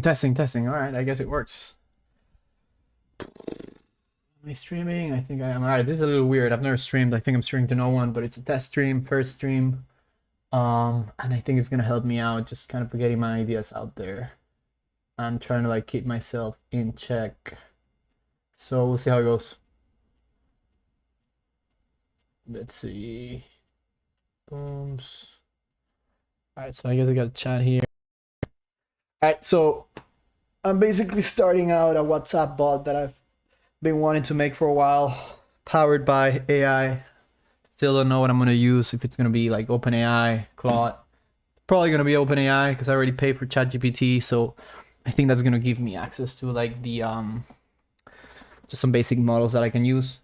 Testing. All right, I guess it works. Am I streaming? I think I am. All right, this is a little weird. I've never streamed. I think I'm streaming to no one, but it's a test stream, first stream. And I think it's gonna help me out, just kind of getting my ideas out there. I'm trying to like keep myself in check. So we'll see how it goes. Let's see. Booms. All right, so I guess I got a chat here. All right, so I'm basically starting out a WhatsApp bot that I've been wanting to make for a while, powered by AI. Still don't know what I'm gonna use. If it's gonna be like OpenAI, Claude, probably gonna be OpenAI because I already paid for ChatGPT. So I think that's gonna give me access to like the just some basic models that I can use.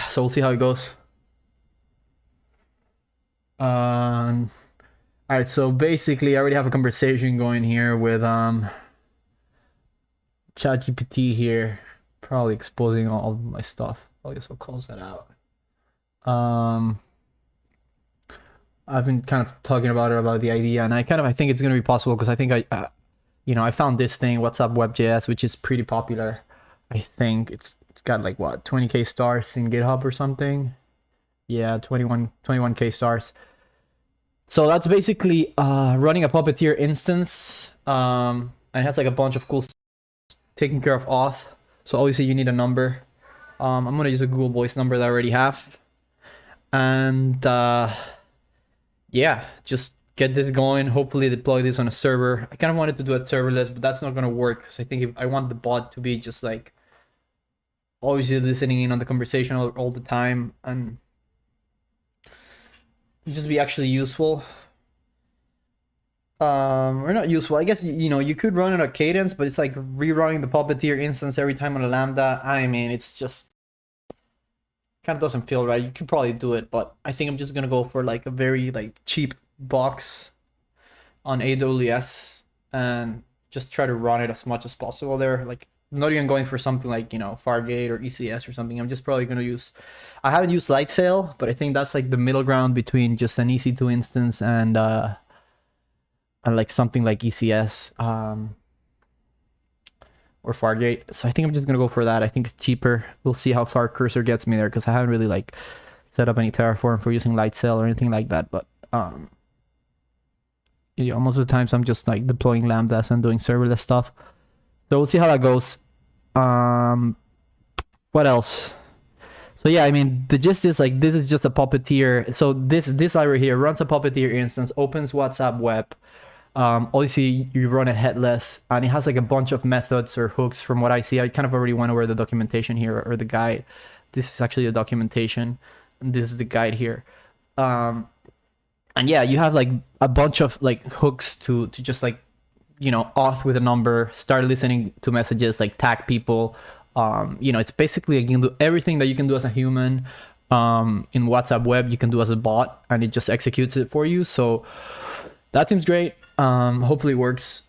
So we'll see how it goes. All right, so basically I already have a conversation going here with ChatGPT here, probably exposing all of my stuff. I guess I'll close that out. I've been kind of talking about the idea, and I think it's gonna be possible because I think I found this thing, WhatsApp WebJS, which is pretty popular. I think it's got like what 20k stars in GitHub or something. Yeah, 21k stars. So that's basically running a Puppeteer instance. And it has like a bunch of cool stuff taking care of auth. So obviously you need a number. I'm gonna use a Google Voice number that I already have. And yeah, just get this going. Hopefully deploy this on a server. I kind of wanted to do it serverless, but that's not gonna work because I think if I want the bot to be just like obviously listening in on the conversation all the time and just be actually useful. Or not useful. I guess you could run it at Cadence, but it's like rerunning the Puppeteer instance every time on a Lambda. I mean, it's just kind of doesn't feel right. You could probably do it, but I think I'm just gonna go for like a very like cheap box on AWS and just try to run it as much as possible there. Like not even going for something like Fargate or ECS or something. I'm just probably gonna use. I haven't used Lightsail, but I think that's like the middle ground between just an EC2 instance and like something like ECS or Fargate. So I think I'm just gonna go for that. I think it's cheaper. We'll see how far Cursor gets me there because I haven't really like set up any Terraform for using Lightsail or anything like that. But most of the times I'm just like deploying Lambdas and doing serverless stuff. So we'll see how that goes. What else? So yeah, I mean, the gist is like this is just a Puppeteer. So this library here runs a Puppeteer instance, opens WhatsApp web. Obviously, you run it headless, and it has like a bunch of methods or hooks. From what I see, I kind of already went over the documentation here or the guide. This is actually the documentation, and this is the guide here. And yeah, you have like a bunch of like hooks to just like auth with a number, start listening to messages, like tag people. It's basically you can do everything that you can do as a human in WhatsApp web. You can do as a bot, and it just executes it for you. So that seems great. Hopefully it works.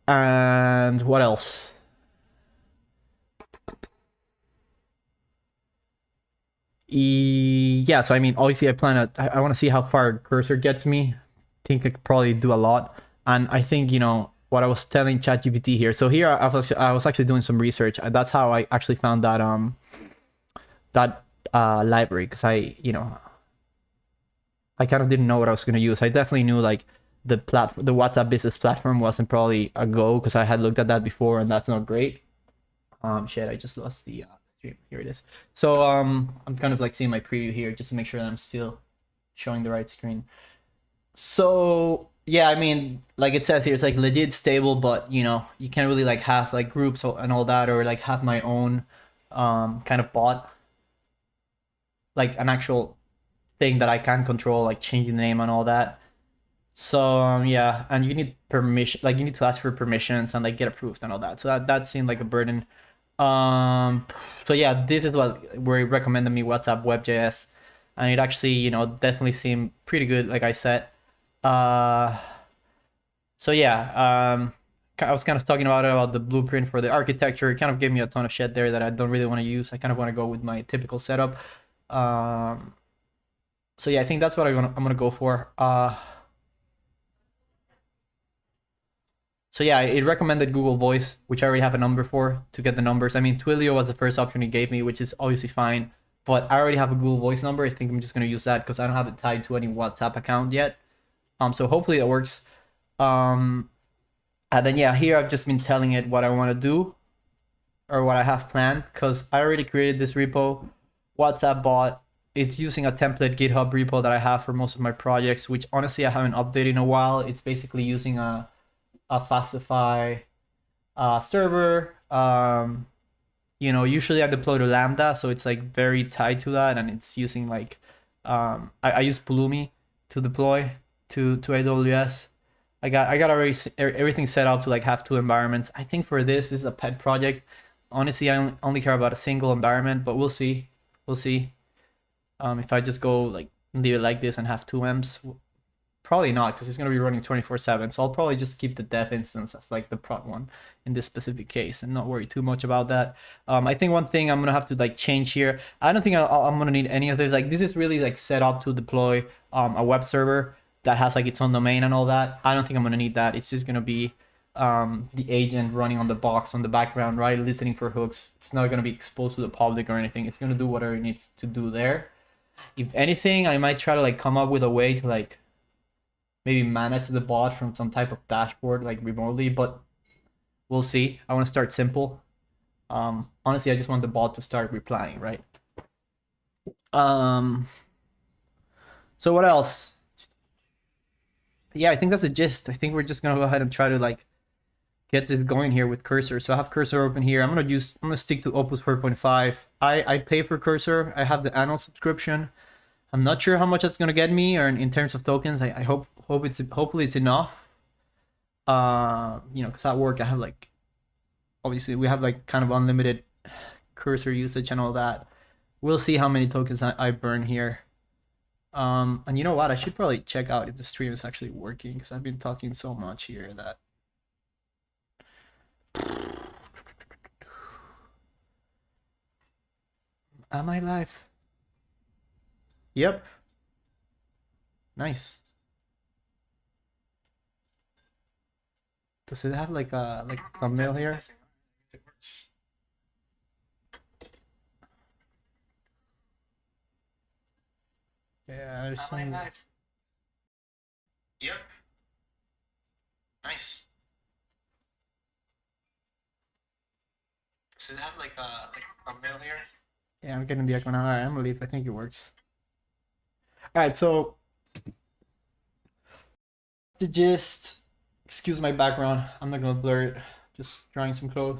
And what else? Yeah, so I mean, obviously I want to see how far Cursor gets me. I think I could probably do a lot. And I think, what I was telling ChatGPT here. So here I was actually doing some research. That's how I actually found that library, because I kind of didn't know what I was going to use. I definitely knew like the WhatsApp business platform wasn't probably a go because I had looked at that before and that's not great. Shit, I just lost the stream. Here it is. So I'm kind of like seeing my preview here just to make sure that I'm still showing the right screen. So yeah, I mean, like it says here, it's like legit stable, but you can't really like have like groups and all that, or like have my own kind of bot, like an actual thing that I can control, like changing the name and all that. So yeah, and you need permission, like you need to ask for permissions and like get approved and all that. So that seemed like a burden. So yeah, this is where it recommended me WhatsApp WebJS, and it actually definitely seemed pretty good, like I said. So yeah, I was kind of talking about the blueprint for the architecture. It kind of gave me a ton of shit there that I don't really want to use. I kind of want to go with my typical setup. So yeah, I think that's what I'm gonna go for. So yeah, it recommended Google Voice, which I already have a number for to get the numbers. I mean, Twilio was the first option it gave me, which is obviously fine. But I already have a Google Voice number. I think I'm just gonna use that because I don't have it tied to any WhatsApp account yet. So hopefully it works. And then yeah, here I've just been telling it what I want to do or what I have planned because I already created this repo, WhatsApp bot. It's using a template GitHub repo that I have for most of my projects, which honestly I haven't updated in a while. It's basically using a Fastify server. You know, usually I deploy to Lambda, so it's like very tied to that, and it's using like I use Pulumi to deploy to AWS. I got already everything set up to like have 2 environments. I think for this is a pet project. Honestly, I only care about a single environment, but we'll see. We'll see. If I just go like leave it like this and have 2 EMs, probably not because it's gonna be running 24/7. So I'll probably just keep the dev instance as like the prod one in this specific case and not worry too much about that. I think one thing I'm gonna have to like change here. I don't think I'm gonna need any of this. Like this is really like set up to deploy a web server that has like its own domain and all that. I don't think I'm gonna need that. It's just gonna be the agent running on the box on the background, right? Listening for hooks. It's not gonna be exposed to the public or anything. It's gonna do whatever it needs to do there. If anything, I might try to like come up with a way to like maybe manage the bot from some type of dashboard like remotely, but we'll see. I want to start simple. Honestly, I just want the bot to start replying, right? So what else? Yeah, I think that's a gist. I think we're just gonna go ahead and try to like get this going here with Cursor. So I have Cursor open here. I'm gonna stick to Opus 4.5. I pay for Cursor. I have the annual subscription. I'm not sure how much that's gonna get me or in terms of tokens. I hopefully it's enough. You know, because at work I have like obviously we have like kind of unlimited Cursor usage and all that. We'll see how many tokens I burn here. And you know what? I should probably check out if the stream is actually working because I've been talking so much here that. Am I live? Yep. Nice. Does it have like a thumbnail here? It works. Yeah, there's Am I some. live? Yep. Nice. Does it have like a thumbnail here? Yeah, I'm getting the icon. Alright, I'm gonna leave. I think it works. Alright, so to just excuse my background. I'm not gonna blur it. Just drawing some clothes.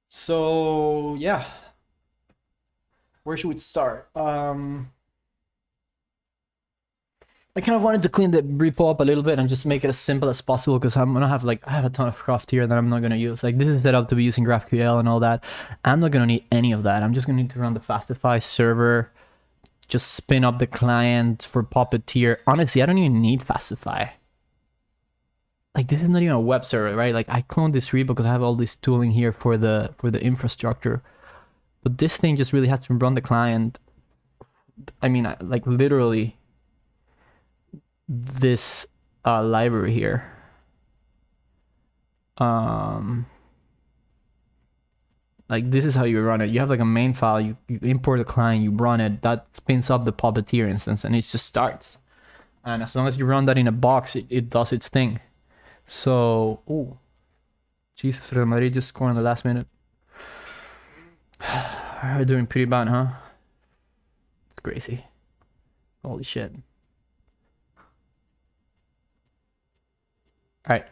So yeah. Where should we start? I kind of wanted to clean the repo up a little bit and just make it as simple as possible because I'm gonna have like I have a ton of craft here that I'm not gonna use. Like this is set up to be using GraphQL and all that. I'm not gonna need any of that. I'm just gonna need to run the Fastify server, just spin up the client for Puppeteer. Honestly, I don't even need Fastify. Like this is not even a web server, right? Like I cloned this repo because I have all this tooling here for the infrastructure. But this thing just really has to run the client. I mean, like literally this library here. Like this is how you run it. You have like a main file, you import the client, you run it, that spins up the Puppeteer instance and it just starts. And as long as you run that in a box, it does its thing. So, oh, Jesus, Real Madrid just scored in the last minute. We're doing pretty bad, huh? It's crazy. Holy shit. All right.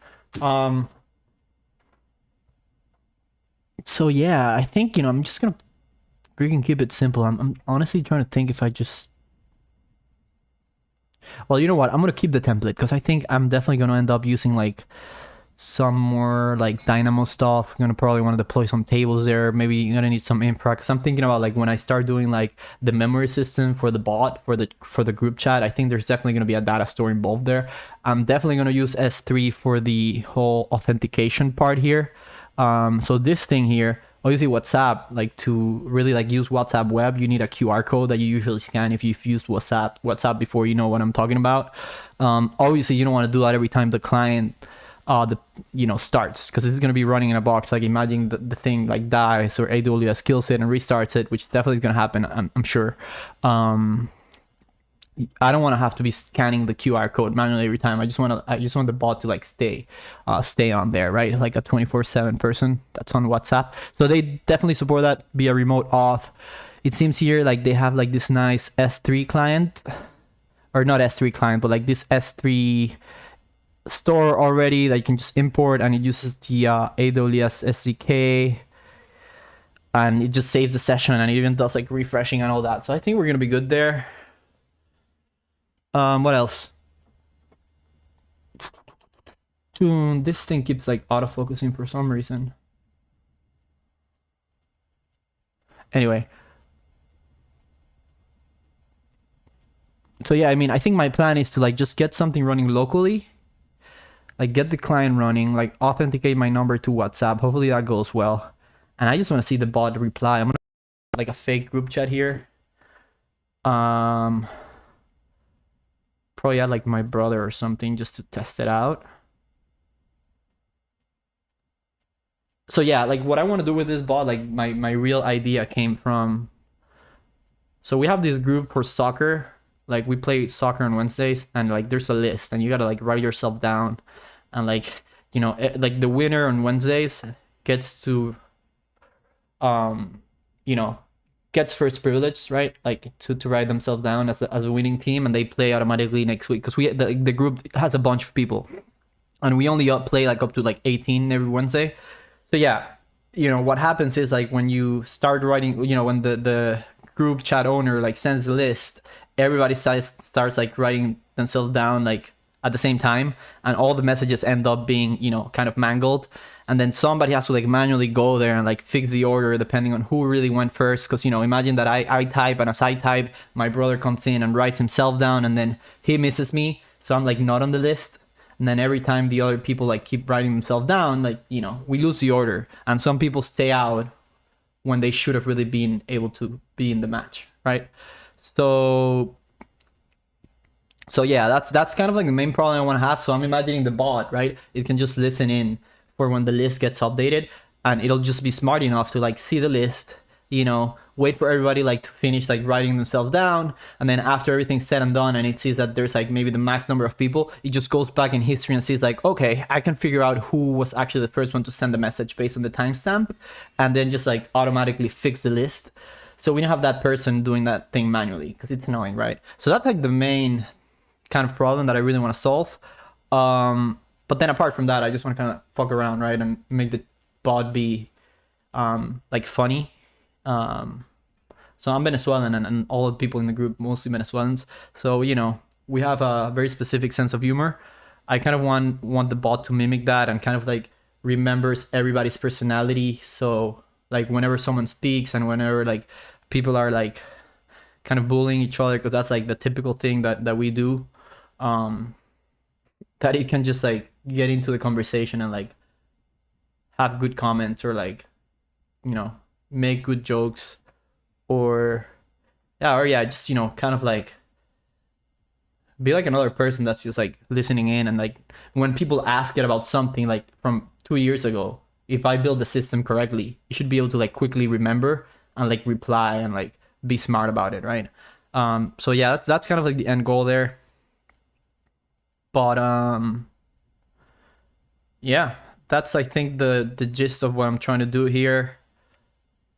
So yeah, I think, you know, I'm just gonna freaking keep it simple. I'm honestly trying to think if I just. Well, you know what? I'm gonna keep the template because I think I'm definitely gonna end up using like some more like Dynamo stuff. I'm gonna probably want to deploy some tables there. Maybe you're gonna need some infra because I'm thinking about like when I start doing like the memory system for the bot for the group chat. I think there's definitely gonna be a data store involved there. I'm definitely gonna use S3 for the whole authentication part here. So this thing here, obviously WhatsApp, like to really like use WhatsApp web, you need a QR code that you usually scan if you've used WhatsApp before, you know what I'm talking about. Obviously you don't want to do that every time the client the starts, because it's going to be running in a box. Like imagine the thing like dies or AWS kills it and restarts it, which definitely is going to happen, I'm sure. I don't want to have to be scanning the QR code manually every time. I just want the bot to like stay on there, right? Like a 24/7 person that's on WhatsApp. So they definitely support that via remote auth. It seems here like they have like this nice S3 client, or not S3 client, but like this S3 store already that you can just import, and it uses the AWS SDK, and it just saves the session, and it even does like refreshing and all that. So I think we're gonna be good there. What else? This thing keeps like autofocusing for some reason. Anyway. So yeah, I mean, I think my plan is to like just get something running locally, like get the client running, like authenticate my number to WhatsApp. Hopefully that goes well. And I just want to see the bot reply. I'm gonna like a fake group chat here. Probably add like my brother or something just to test it out. So yeah, like what I want to do with this bot, like my real idea came from, so we have this group for soccer. Like we play soccer on Wednesdays, and like there's a list, and you gotta like write yourself down, and like like the winner on Wednesdays gets to gets first privilege, right? Like to write themselves down as a winning team, and they play automatically next week, because the group has a bunch of people, and we only play like up to like 18 every Wednesday. So yeah, what happens is like when you start writing, when the group chat owner like sends the list, everybody starts like writing themselves down like at the same time, and all the messages end up being kind of mangled, and then somebody has to like manually go there and like fix the order depending on who really went first. Because imagine that I type, and as I type, my brother comes in and writes himself down, and then he misses me, so I'm like not on the list. And then every time the other people like keep writing themselves down, like we lose the order, and some people stay out when they should have really been able to be in the match, right? So yeah, that's kind of like the main problem I want to have. So I'm imagining the bot, right? It can just listen in for when the list gets updated, and it'll just be smart enough to like see the list, wait for everybody like to finish like writing themselves down, and then after everything's said and done, and it sees that there's like maybe the max number of people, it just goes back in history and sees like, okay, I can figure out who was actually the first one to send the message based on the timestamp, and then just like automatically fix the list. So we don't have that person doing that thing manually, because it's annoying, right? So that's like the main kind of problem that I really want to solve. But then apart from that, I just want to kind of fuck around, right, and make the bot be like funny. So I'm Venezuelan, and all the people in the group mostly Venezuelans. So we have a very specific sense of humor. I kind of want the bot to mimic that, and kind of like remembers everybody's personality. So like whenever someone speaks, and whenever like people are like kind of bullying each other, because that's like the typical thing that we do, that it can just like get into the conversation and like have good comments, or like make good jokes, or just kind of like be like another person that's just like listening in. And like when people ask it about something like from 2 years ago, if I build the system correctly, you should be able to like quickly remember and like reply and like be smart about it, right? So yeah, that's kind of like the end goal there. But yeah, that's I think the gist of what I'm trying to do here.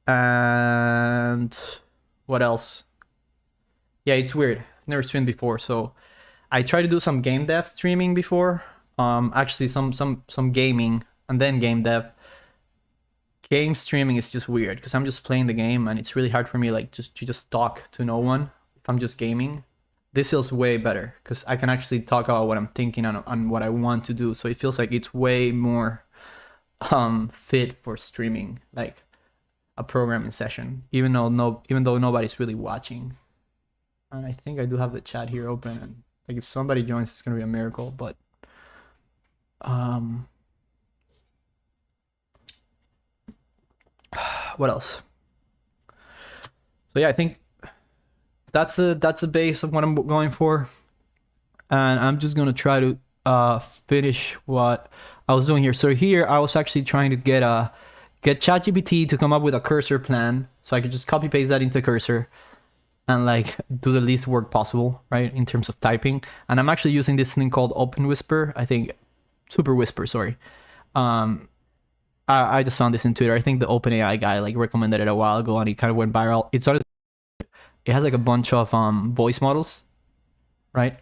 And what else? Yeah, it's weird. Never streamed before, so I tried to do some game dev streaming before. Actually some gaming and then game dev. Game streaming is just weird because I'm just playing the game, and it's really hard for me like just to talk to no one if I'm just gaming. This feels way better because I can actually talk about what I'm thinking on what I want to do. So it feels like it's way more fit for streaming, like a programming session, even though nobody's really watching. And I think I do have the chat here open, and like if somebody joins, it's gonna be a miracle. But what else? So yeah, I think that's the base of what I'm going for, and I'm just gonna try to finish what I was doing here. So here I was actually trying to get ChatGPT to come up with a cursor plan, so I could just copy paste that into cursor and like do the least work possible, right, in terms of typing. And I'm actually using this thing called Open Whisper, I think, Super Whisper, sorry. I just found this in Twitter. I think the OpenAI guy like recommended it a while ago, and it kind of went viral. It has like a bunch of voice models, right?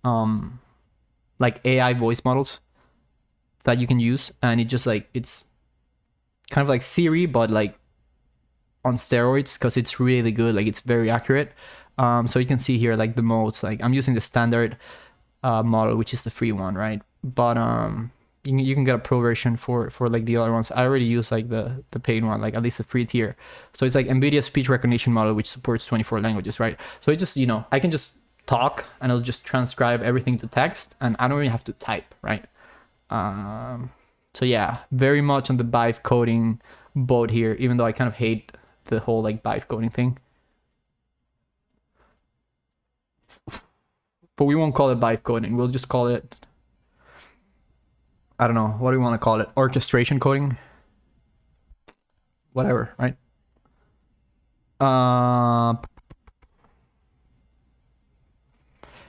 Like AI voice models that you can use, and it just like it's kind of like Siri, but like on steroids, because it's really good. Like it's very accurate. So you can see here like the modes. Like I'm using the standard model, which is the free one, right? But you can get a pro version for like the other ones. I already use like the paid one, like at least the free tier. So it's like NVIDIA speech recognition model, which supports 24 languages, right? So it just, you know, I can just talk and it'll just transcribe everything to text, and I don't really have to type, right? So yeah, very much on the vibe coding boat here, even though I kind of hate the whole like vibe coding thing. But we won't call it vibe coding. We'll just call it, I don't know, what do we want to call it? Orchestration coding? Whatever, right?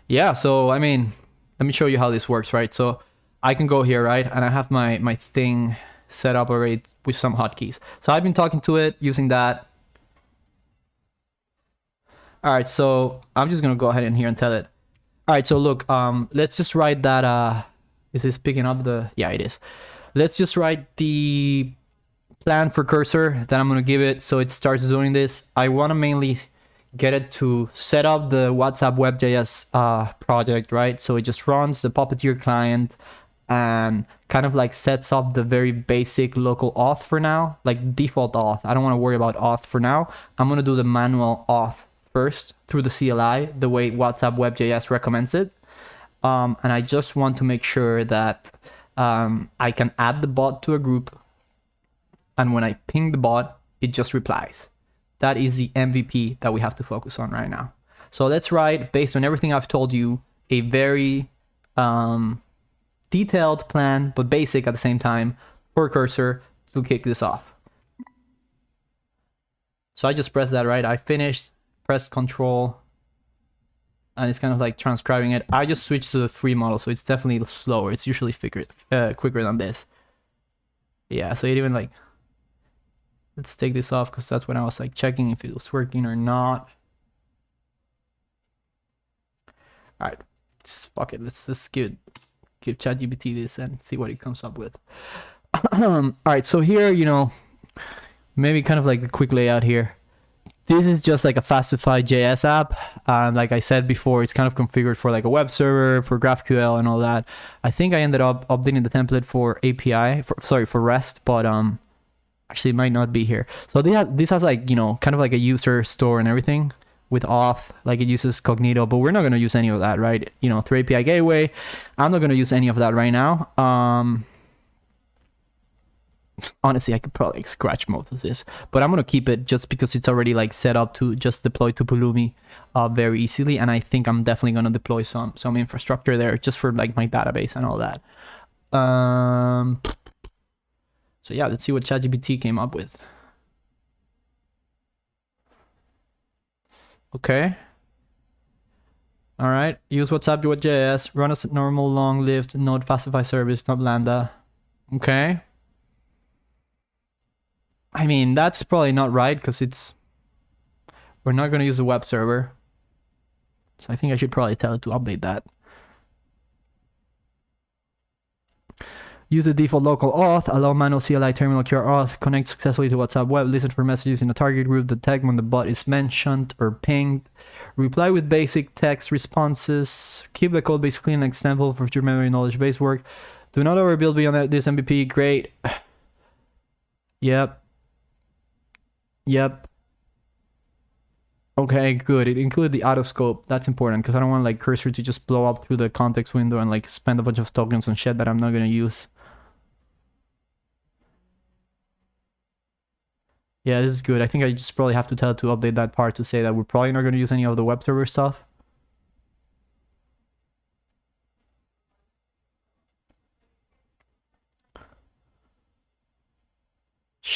Yeah, so I mean, let me show you how this works, right? So I can go here, right? And I have my thing set up already with some hotkeys. So I've been talking to it using that. All right, so I'm just gonna go ahead in here and tell it. All right, so look, let's just write that, is this picking up the, yeah, it is. Let's just write the plan for cursor that I'm gonna give it so it starts doing this. I wanna mainly get it to set up the WhatsApp web.js project, right? So it just runs the Puppeteer client and kind of like sets up the very basic local auth for now, like default auth. I don't want to worry about auth for now. I'm going to do the manual auth first through the CLI, the way WhatsApp web.js recommends it. And I just want to make sure that I can add the bot to a group, and when I ping the bot, it just replies. That is the MVP that we have to focus on right now. So let's write, based on everything I've told you, a very detailed plan, but basic at the same time, for cursor to kick this off. So I just pressed that, right? I finished, pressed control, and it's kind of like transcribing it. I just switched to the free model, so it's definitely slower. It's usually quicker than this. Yeah, so it even like, let's take this off because that's when I was like checking if it was working or not. All right, just fuck it. Let's just give ChatGPT this and see what it comes up with. All right, so here, you know, maybe kind of like a quick layout here. This is just like a Fastify JS app. Like I said before, it's kind of configured for like a web server, for GraphQL and all that. I think I ended up updating the template for API, for REST, but actually it might not be here. So this has like, you know, kind of like a user store and everything with auth, like it uses Cognito, but we're not going to use any of that, right? You know, through API gateway, I'm not going to use any of that right now. Honestly, I could probably scratch most of this, but I'm going to keep it just because it's already like set up to just deploy to Pulumi very easily. And I think I'm definitely going to deploy some infrastructure there just for like my database and all that. So yeah, let's see what ChatGPT came up with. Okay. All right. Use WhatsApp.js. Run as a normal long-lived Node Fastify service, not Lambda. Okay. I mean, that's probably not right because we're not going to use a web server. So I think I should probably tell it to update that. Use the default local auth, allow manual CLI terminal QR auth, connect successfully to WhatsApp web, listen for messages in a target group, detect when the bot is mentioned or pinged, reply with basic text responses, keep the code base clean and example for your memory knowledge base work. Do not overbuild beyond this MVP. Great. Yep. Okay, good. It included the auto scope. That's important because I don't want like cursor to just blow up through the context window and like spend a bunch of tokens on shit that I'm not gonna use. Yeah, this is good. I think I just probably have to tell it to update that part to say that we're probably not going to use any of the web server stuff.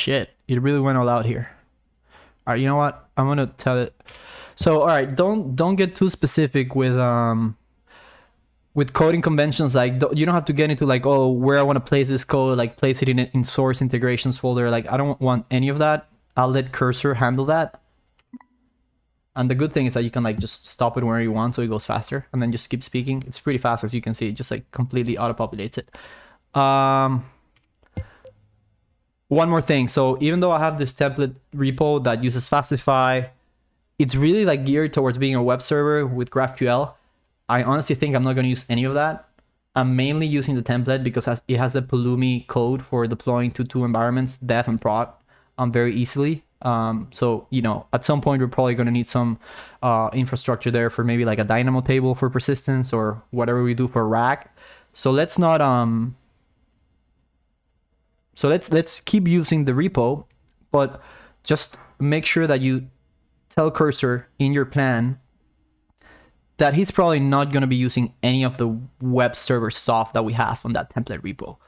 shit, it really went all out here. All right, you know what? I'm gonna tell it. So, all right, don't get too specific with coding conventions. Like, you don't have to get into like, oh, where I want to place this code, like place it in source integrations folder. Like, I don't want any of that. I'll let Cursor handle that. And the good thing is that you can like just stop it wherever you want, so it goes faster, and then just keep speaking. It's pretty fast, as you can see. It just like completely auto-populates it. One more thing. So even though I have this template repo that uses Fastify, it's really like geared towards being a web server with GraphQL. I honestly think I'm not going to use any of that. I'm mainly using the template because it has a Pulumi code for deploying to two environments, dev and prod, very easily. So, you know, at some point we're probably going to need some infrastructure there for maybe like a Dynamo table for persistence or whatever we do for rack. So let's not so let's keep using the repo, but just make sure that you tell Cursor in your plan that he's probably not going to be using any of the web server stuff that we have on that template repo.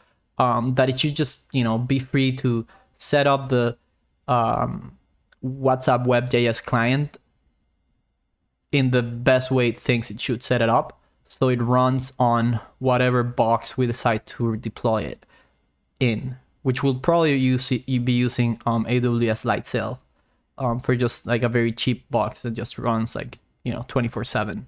That it should just, you know, be free to set up the WhatsApp Web.js client in the best way it thinks it should set it up, so it runs on whatever box we decide to deploy it in, which will probably be using AWS Lightsail for just like a very cheap box that just runs like, you know, 24/7